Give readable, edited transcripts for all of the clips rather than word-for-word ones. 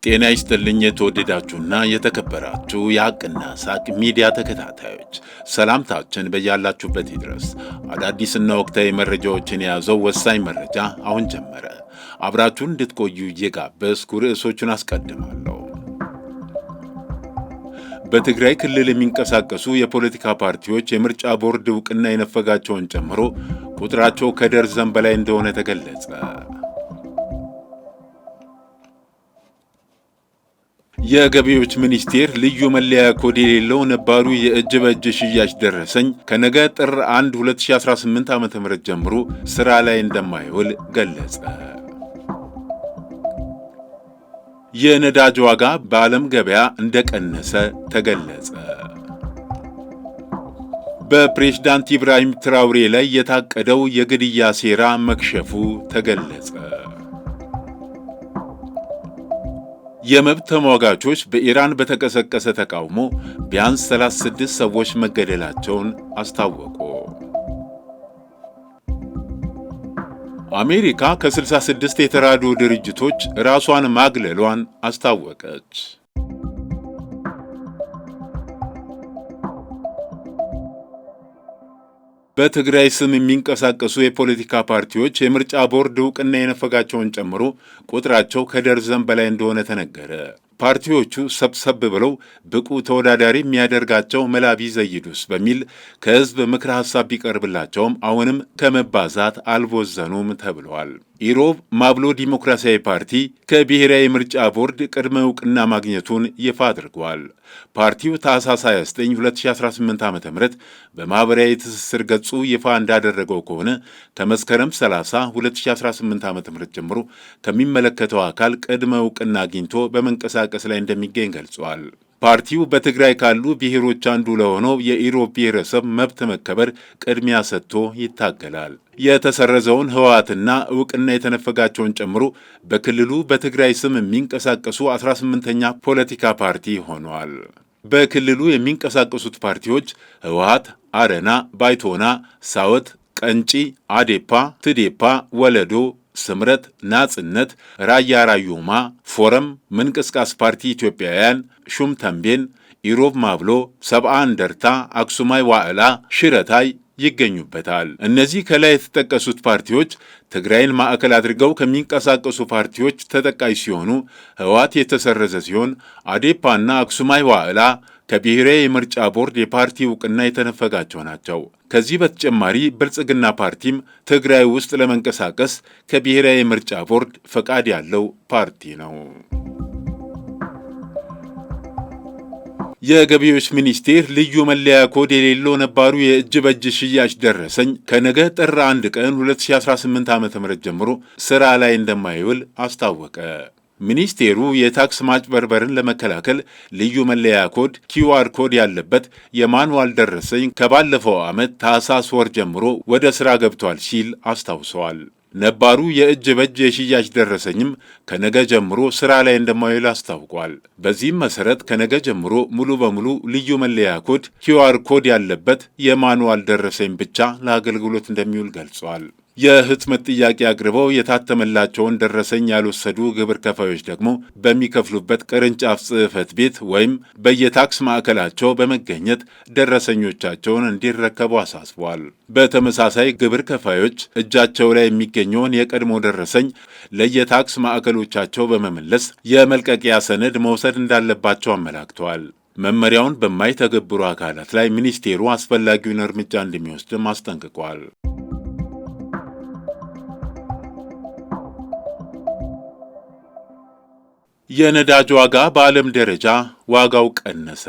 ጤና ይስጥልኝ የተወደዳችሁና የተከበራችሁ የሐቅና ሳቅ ሚዲያ ተከታታዮች፣ ሰላምታችን በያላችሁበት ይድረስ። አዳዲስና ወቅታዊ መረጃዎችን የያዘው ወሳኝ መረጃ አሁን ጀመረ። አብራችሁን እንድትቆዩ እየጋበዝኩ ርዕሶቹን አስቀድማለሁ። በትግራይ ክልል የሚንቀሳቀሱ የፖለቲካ ፓርቲዎች የምርጫ ቦርድ ዕውቅና የነፈጋቸውን ጨምሮ ቁጥራቸው ከደርዘን በላይ እንደሆነ ተገለጸ። የገቢዎች ሚኒስቴር ልዩ መለያ ኮድ የሌለው ነባሩ የእጅ በእጅ ሽያጭ ደረሰኝ ከነገ ጥር 1 2018 ዓ.ም ጀምሮ ሥራ ላይ እንደማይውል ገለጸ። የነዳጅ ዋጋ በዓለም ገበያ እንደቀነሰ ተገለጸ። በፕሬዝዳንት ኢብራሂም ትራውሬ ላይ የታቀደው የግድያ ሴራ መክሸፉ ተገለጸ። የመብት ተሟጋቾች በኢራን በተቀሰቀሰ ተቃውሞ ቢያንስ 36 ሰዎች መገደላቸውን አስታወቁ። አሜሪካ ከ66 የተራድኦ ድርጅቶች ራሷን ማግለሏን አስታወቀች። በትግራይ ስም የሚንቀሳቀሱ የፖለቲካ ፓርቲዎች የምርጫ ቦርድ ዕውቅና የነፈጋቸውን ጨምሮ ቁጥራቸው ከደርዘን በላይ እንደሆነ ተነገረ። ፓርቲዎቹ ሰብሰብ ብለው ብቁ ተወዳዳሪ የሚያደርጋቸው መላ ቢዘይዱስ በሚል ከሕዝብ ምክረ ሐሳብ ቢቀርብላቸውም አሁንም ከመባዛት አልቦዘኑም ተብለዋል። ኢሮብ ማብሎ ዲሞክራሲያዊ ፓርቲ ከብሔራዊ ምርጫ ቦርድ ቅድመ ዕውቅና ማግኘቱን ይፋ አድርጓል። ፓርቲው ታኅሳስ 29 2018 ዓ.ም በማኅበራዊ ትስስር ገጹ ይፋ እንዳደረገው ከሆነ ከመስከረም 30 2018 ዓ.ም ጀምሮ ከሚመለከተው አካል ቅድመ ዕውቅና አግኝቶ በመንቀሳቀስ ላይ እንደሚገኝ ገልጿል። ፓርቲው በትግራይ ካሉ ብሔሮች አንዱ ለሆነው የኢሮብ ብሔረሰብ መብት መከበር ቅድሚያ ሰጥቶ ይታገላል። የተሰረዘውን ህወሓትና ዕውቅና የተነፈጋቸውን ጨምሮ በክልሉ በትግራይ ስም የሚንቀሳቀሱ 18ኛ ፖለቲካ ፓርቲ ሆነዋል። በክልሉ የሚንቀሳቀሱት ፓርቲዎች ህወሓት፣ አረና፣ ባይቶና፣ ሳወት፣ ቀንጪ፣ አዴፓ፣ ትዴፓ፣ ወለዶ፣ ስምረት፣ ናጽነት፣ ራያ ራዩማ፣ ፎረም፣ ምንቅስቃስ ፓርቲ ኢትዮጵያውያን፣ ሹም ተንቤን፣ ኢሮብ ማብሎ፣ ሰብአ እንደርታ፣ አክሱማይ ዋዕላ፣ ሽረታይ ይገኙበታል። እነዚህ ከላይ የተጠቀሱት ፓርቲዎች ትግራይን ማዕከል አድርገው ከሚንቀሳቀሱ ፓርቲዎች ተጠቃሽ ሲሆኑ ህወሓት የተሰረዘ ሲሆን አዴፓና አክሱማይ ዋዕላ ከብሔራዊ የምርጫ ቦርድ የፓርቲ ዕውቅና የተነፈጋቸው ናቸው። ከዚህ በተጨማሪ ብልጽግና ፓርቲም ትግራይ ውስጥ ለመንቀሳቀስ ከብሔራዊ የምርጫ ቦርድ ፈቃድ ያለው ፓርቲ ነው። የገቢዎች ሚኒስቴር ልዩ መለያ ኮድ የሌለው ነባሩ የእጅ በእጅ ሽያጭ ደረሰኝ ከነገ ጥር 1 ቀን 2018 ዓ.ም ጀምሮ ሥራ ላይ እንደማይውል አስታወቀ። ሚኒስቴሩ የታክስ ማጭበርበርን ለመከላከል ልዩ መለያ ኮድ ኪውአር ኮድ ያለበት የማኑዋል ደረሰኝ ከባለፈው ዓመት ታኅሳስ ወር ጀምሮ ወደ ሥራ ገብቷል ሲል አስታውሰዋል። ነባሩ የእጅ በእጅ የሽያጭ ደረሰኝም ከነገ ጀምሮ ሥራ ላይ እንደማይውል አስታውቋል። በዚህም መሠረት ከነገ ጀምሮ ሙሉ በሙሉ ልዩ መለያ ኮድ ኪውአር ኮድ ያለበት የማኑዋል ደረሰኝ ብቻ ለአገልግሎት እንደሚውል ገልጿል። የህትመት ጥያቄ አቅርበው የታተመላቸውን ደረሰኝ ያልወሰዱ ግብር ከፋዮች ደግሞ በሚከፍሉበት ቅርንጫፍ ጽሕፈት ቤት ወይም በየታክስ ማዕከላቸው በመገኘት ደረሰኞቻቸውን እንዲረከቡ አሳስበዋል። በተመሳሳይ ግብር ከፋዮች እጃቸው ላይ የሚገኘውን የቀድሞ ደረሰኝ ለየታክስ ማዕከሎቻቸው በመመለስ የመልቀቂያ ሰነድ መውሰድ እንዳለባቸው አመላክተዋል። መመሪያውን በማይተገብሩ አካላት ላይ ሚኒስቴሩ አስፈላጊውን እርምጃ እንደሚወስድም አስጠንቅቋል። የነዳጅ ዋጋ በዓለም ደረጃ ዋጋው ቀነሰ።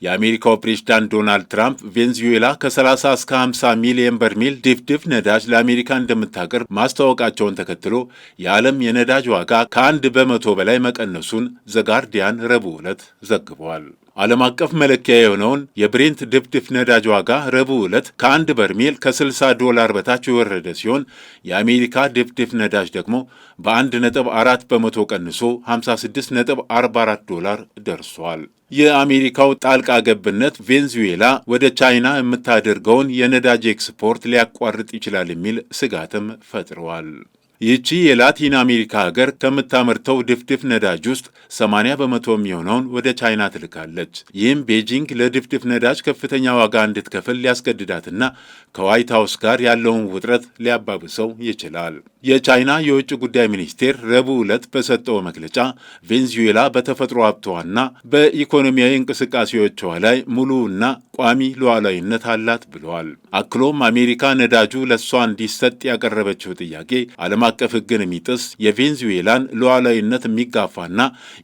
የአሜሪካው ፕሬዝዳንት ዶናልድ ትራምፕ ቬንዙዌላ ከ30 እስከ 50 ሚሊዮን በርሜል ድፍድፍ ነዳጅ ለአሜሪካ እንደምታቀርብ ማስታወቃቸውን ተከትሎ የዓለም የነዳጅ ዋጋ ከ1 በመቶ በላይ መቀነሱን ዘጋርዲያን ረቡዕ ዕለት ዘግቧል። ዓለም አቀፍ መለኪያ የሆነውን የብሬንት ድፍድፍ ነዳጅ ዋጋ ረቡዕ ዕለት ከአንድ በርሜል ከ60 በታች የወረደ ሲሆን የአሜሪካ ድፍድፍ ነዳጅ ደግሞ በ1.4 በመቶ ቀንሶ $56.44 ደርሷል። የአሜሪካው ጣልቃ ገብነት ቬንዙዌላ ወደ ቻይና የምታደርገውን የነዳጅ ኤክስፖርት ሊያቋርጥ ይችላል የሚል ስጋትም ፈጥረዋል። ይህቺ የላቲን አሜሪካ ሀገር ከምታመርተው ድፍድፍ ነዳጅ ውስጥ 80 በመቶ የሚሆነውን ወደ ቻይና ትልካለች። ይህም ቤጂንግ ለድፍድፍ ነዳጅ ከፍተኛ ዋጋ እንድትከፍል ሊያስገድዳትና ከዋይት ሀውስ ጋር ያለውን ውጥረት ሊያባብሰው ይችላል። የቻይና የውጭ ጉዳይ ሚኒስቴር ረቡዕ ዕለት በሰጠው መግለጫ ቬንዙዌላ በተፈጥሮ ሀብቷና በኢኮኖሚያዊ እንቅስቃሴዎቿ ላይ ሙሉና ቋሚ ሉዓላዊነት አላት ብለዋል። አክሎም አሜሪካ ነዳጁ ለእሷ እንዲሰጥ ያቀረበችው ጥያቄ ዓለም አቀፍ ሕግን የሚጥስ የቬንዙዌላን ሉዓላዊነት የሚጋፋና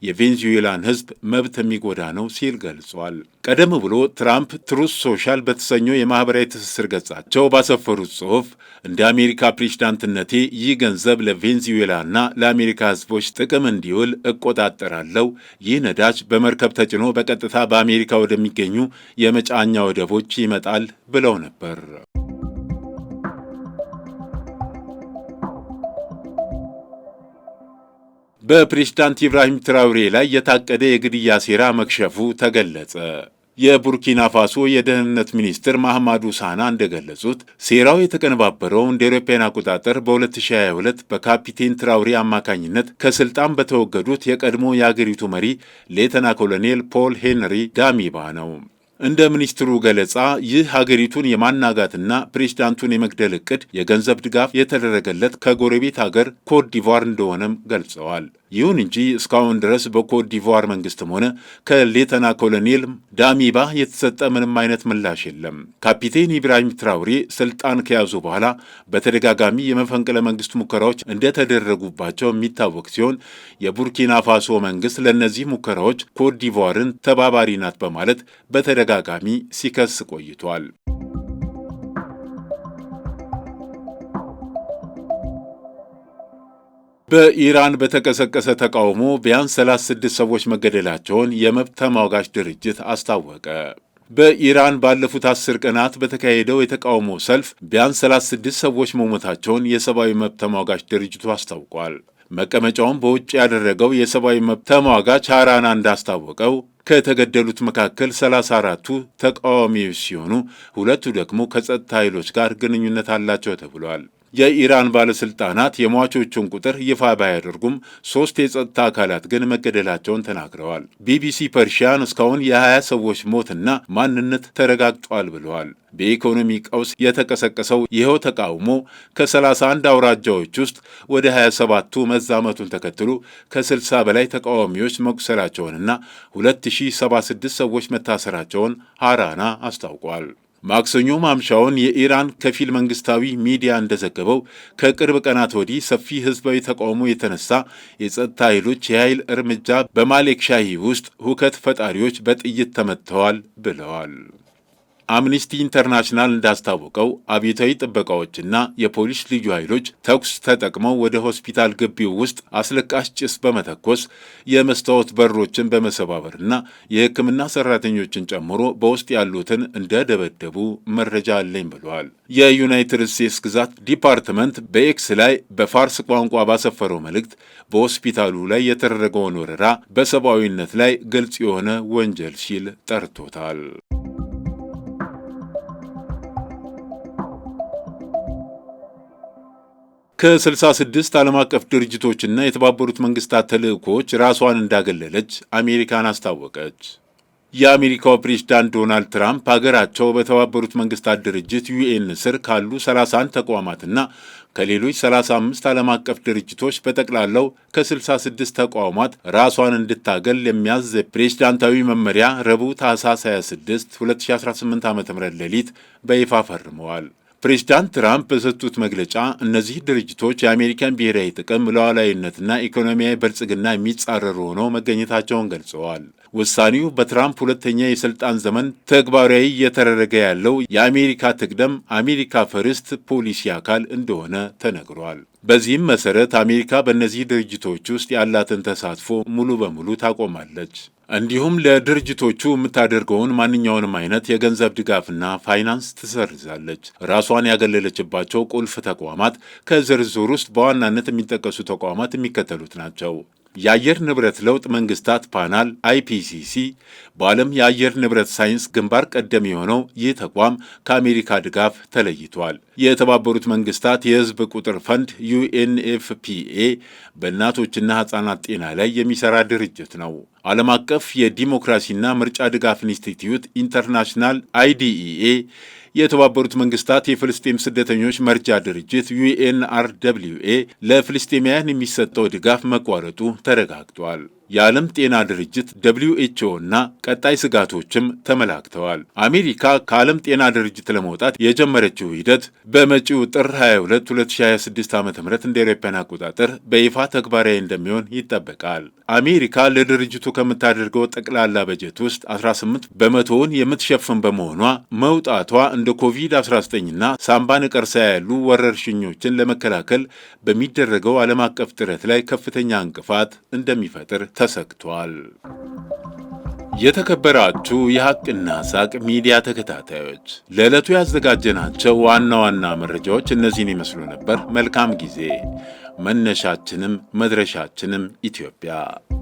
የቬንዙዌላን ሕዝብ መብት የሚጎዳ ነው ሲል ገልጿል። ቀደም ብሎ ትራምፕ ትሩስ ሶሻል በተሰኘው የማኅበራዊ ትስስር ገጻቸው ባሰፈሩት ጽሑፍ እንደ አሜሪካ ፕሬዝዳንትነቴ ይህ ገንዘብ ለቬንዙዌላና ለአሜሪካ ሕዝቦች ጥቅም እንዲውል እቆጣጠራለሁ። ይህ ነዳጅ በመርከብ ተጭኖ በቀጥታ በአሜሪካ ወደሚገኙ የመጫኛ ወደቦች ይመጣል ብለው ነበር። በፕሬዝዳንት ኢብራሂም ትራውሬ ላይ የታቀደ የግድያ ሴራ መክሸፉ ተገለጸ። የቡርኪና ፋሶ የደህንነት ሚኒስትር ማህማዱ ሳና እንደገለጹት ሴራው የተቀነባበረው እንደ አውሮፓውያን አቆጣጠር በ2022 በካፒቴን ትራውሬ አማካኝነት ከስልጣን በተወገዱት የቀድሞ የአገሪቱ መሪ ሌተና ኮሎኔል ፖል ሄንሪ ዳሚባ ነው። እንደ ሚኒስትሩ ገለጻ ይህ ሀገሪቱን የማናጋትና ፕሬዝዳንቱን የመግደል ዕቅድ የገንዘብ ድጋፍ የተደረገለት ከጎረቤት ሀገር ኮት ዲቯር እንደሆነም ገልጸዋል። ይሁን እንጂ እስካሁን ድረስ በኮት ዲቯር መንግስትም ሆነ ከሌተና ኮሎኔል ዳሚባ የተሰጠ ምንም አይነት ምላሽ የለም። ካፒቴን ኢብራሂም ትራውሬ ስልጣን ከያዙ በኋላ በተደጋጋሚ የመፈንቅለ መንግስት ሙከራዎች እንደተደረጉባቸው የሚታወቅ ሲሆን የቡርኪና ፋሶ መንግስት ለእነዚህ ሙከራዎች ኮት ዲቯርን ተባባሪ ናት በማለት በተደጋጋሚ ሲከስ ቆይቷል። በኢራን በተቀሰቀሰ ተቃውሞ ቢያንስ 36 ሰዎች መገደላቸውን የመብት ተሟጋች ድርጅት አስታወቀ። በኢራን ባለፉት 10 ቀናት በተካሄደው የተቃውሞ ሰልፍ ቢያንስ 36 ሰዎች መሞታቸውን የሰብአዊ መብት ተሟጋች ድርጅቱ አስታውቋል። መቀመጫውን በውጭ ያደረገው የሰብአዊ መብት ተሟጋች ሃራና እንዳስታወቀው ከተገደሉት መካከል 34ቱ ተቃዋሚዎች ሲሆኑ ሁለቱ ደግሞ ከጸጥታ ኃይሎች ጋር ግንኙነት አላቸው ተብሏል። የኢራን ባለሥልጣናት የሟቾቹን ቁጥር ይፋ ባያደርጉም 3 የጸጥታ አካላት ግን መገደላቸውን ተናግረዋል። ቢቢሲ ፐርሺያን እስካሁን የ20 ሰዎች ሞትና ማንነት ተረጋግጧል ብለዋል። በኢኮኖሚ ቀውስ የተቀሰቀሰው ይኸው ተቃውሞ ከ31 አውራጃዎች ውስጥ ወደ 27ቱ መዛመቱን ተከትሎ ከ60 በላይ ተቃዋሚዎች መቁሰላቸውንና 2076 ሰዎች መታሰራቸውን ሃራና አስታውቋል። ማክሰኞ ማምሻውን የኢራን ከፊል መንግስታዊ ሚዲያ እንደዘገበው ከቅርብ ቀናት ወዲህ ሰፊ ህዝባዊ ተቃውሞ የተነሳ የጸጥታ ኃይሎች የኃይል እርምጃ በማሌክሻሂ ውስጥ ሁከት ፈጣሪዎች በጥይት ተመትተዋል ብለዋል። አምኒስቲ ኢንተርናሽናል እንዳስታወቀው አብዮታዊ ጥበቃዎችና የፖሊስ ልዩ ኃይሎች ተኩስ ተጠቅመው ወደ ሆስፒታል ግቢው ውስጥ አስለቃሽ ጭስ በመተኮስ የመስታወት በሮችን በመሰባበርና የሕክምና ሰራተኞችን ጨምሮ በውስጥ ያሉትን እንደደበደቡ መረጃ አለኝ ብለዋል። የዩናይትድ ስቴትስ ግዛት ዲፓርትመንት በኤክስ ላይ በፋርስ ቋንቋ ባሰፈረው መልእክት በሆስፒታሉ ላይ የተደረገውን ወረራ በሰብአዊነት ላይ ግልጽ የሆነ ወንጀል ሲል ጠርቶታል። ከ66 ዓለም አቀፍ ድርጅቶችና የተባበሩት መንግስታት ተልእኮዎች ራሷን እንዳገለለች አሜሪካን አስታወቀች። የአሜሪካው ፕሬዝዳንት ዶናልድ ትራምፕ ሀገራቸው በተባበሩት መንግስታት ድርጅት ዩኤን ስር ካሉ 31 ተቋማትና ከሌሎች 35 ዓለም አቀፍ ድርጅቶች በጠቅላላው ከ66 ተቋማት ራሷን እንድታገል የሚያዝ ፕሬዝዳንታዊ መመሪያ ረቡዕ ታህሳስ 26 2018 ዓ.ም ሌሊት በይፋ ፈርመዋል። ፕሬዝዳንት ትራምፕ በሰጡት መግለጫ እነዚህ ድርጅቶች የአሜሪካን ብሔራዊ ጥቅም፣ ሉዓላዊነትና ኢኮኖሚያዊ ብልጽግና የሚጻረሩ ሆነው መገኘታቸውን ገልጸዋል። ውሳኔው በትራምፕ ሁለተኛ የስልጣን ዘመን ተግባራዊ እየተደረገ ያለው የአሜሪካ ትቅደም አሜሪካ ፈርስት ፖሊሲ አካል እንደሆነ ተነግሯል። በዚህም መሰረት አሜሪካ በእነዚህ ድርጅቶች ውስጥ ያላትን ተሳትፎ ሙሉ በሙሉ ታቆማለች። እንዲሁም ለድርጅቶቹ የምታደርገውን ማንኛውንም አይነት የገንዘብ ድጋፍና ፋይናንስ ትሰርዛለች። ራሷን ያገለለችባቸው ቁልፍ ተቋማት ከዝርዝር ውስጥ በዋናነት የሚጠቀሱ ተቋማት የሚከተሉት ናቸው። የአየር ንብረት ለውጥ መንግስታት ፓናል IPCC በዓለም የአየር ንብረት ሳይንስ ግንባር ቀደም የሆነው ይህ ተቋም ከአሜሪካ ድጋፍ ተለይቷል። የተባበሩት መንግስታት የህዝብ ቁጥር ፈንድ UNFPA በእናቶችና ህጻናት ጤና ላይ የሚሰራ ድርጅት ነው። ዓለም አቀፍ የዲሞክራሲና ምርጫ ድጋፍ ኢንስቲትዩት ኢንተርናሽናል IDEA የተባበሩት መንግስታት የፍልስጤም ስደተኞች መርጃ ድርጅት UNRWA ለፍልስጤማውያን የሚሰጠው ድጋፍ መቋረጡ ተረጋግጧል። የዓለም ጤና ድርጅት WHO እና ቀጣይ ስጋቶችም ተመላክተዋል። አሜሪካ ከዓለም ጤና ድርጅት ለመውጣት የጀመረችው ሂደት በመጪው ጥር 22 2026 ዓ.ም እንደ አውሮፓውያን አቆጣጠር በይፋ ተግባራዊ እንደሚሆን ይጠበቃል። አሜሪካ ለድርጅቱ ከምታደርገው ጠቅላላ በጀት ውስጥ 18 በመቶውን የምትሸፍን በመሆኗ መውጣቷ እንደ ኮቪድ-19 እና ሳምባ ነቀርሳ ያሉ ወረርሽኞችን ለመከላከል በሚደረገው ዓለም አቀፍ ጥረት ላይ ከፍተኛ እንቅፋት እንደሚፈጥር ተሰግቷል። የተከበራችሁ የሐቅና ሳቅ ሚዲያ ተከታታዮች ለዕለቱ ያዘጋጀናቸው ዋና ዋና መረጃዎች እነዚህን ይመስሉ ነበር። መልካም ጊዜ። መነሻችንም መድረሻችንም ኢትዮጵያ።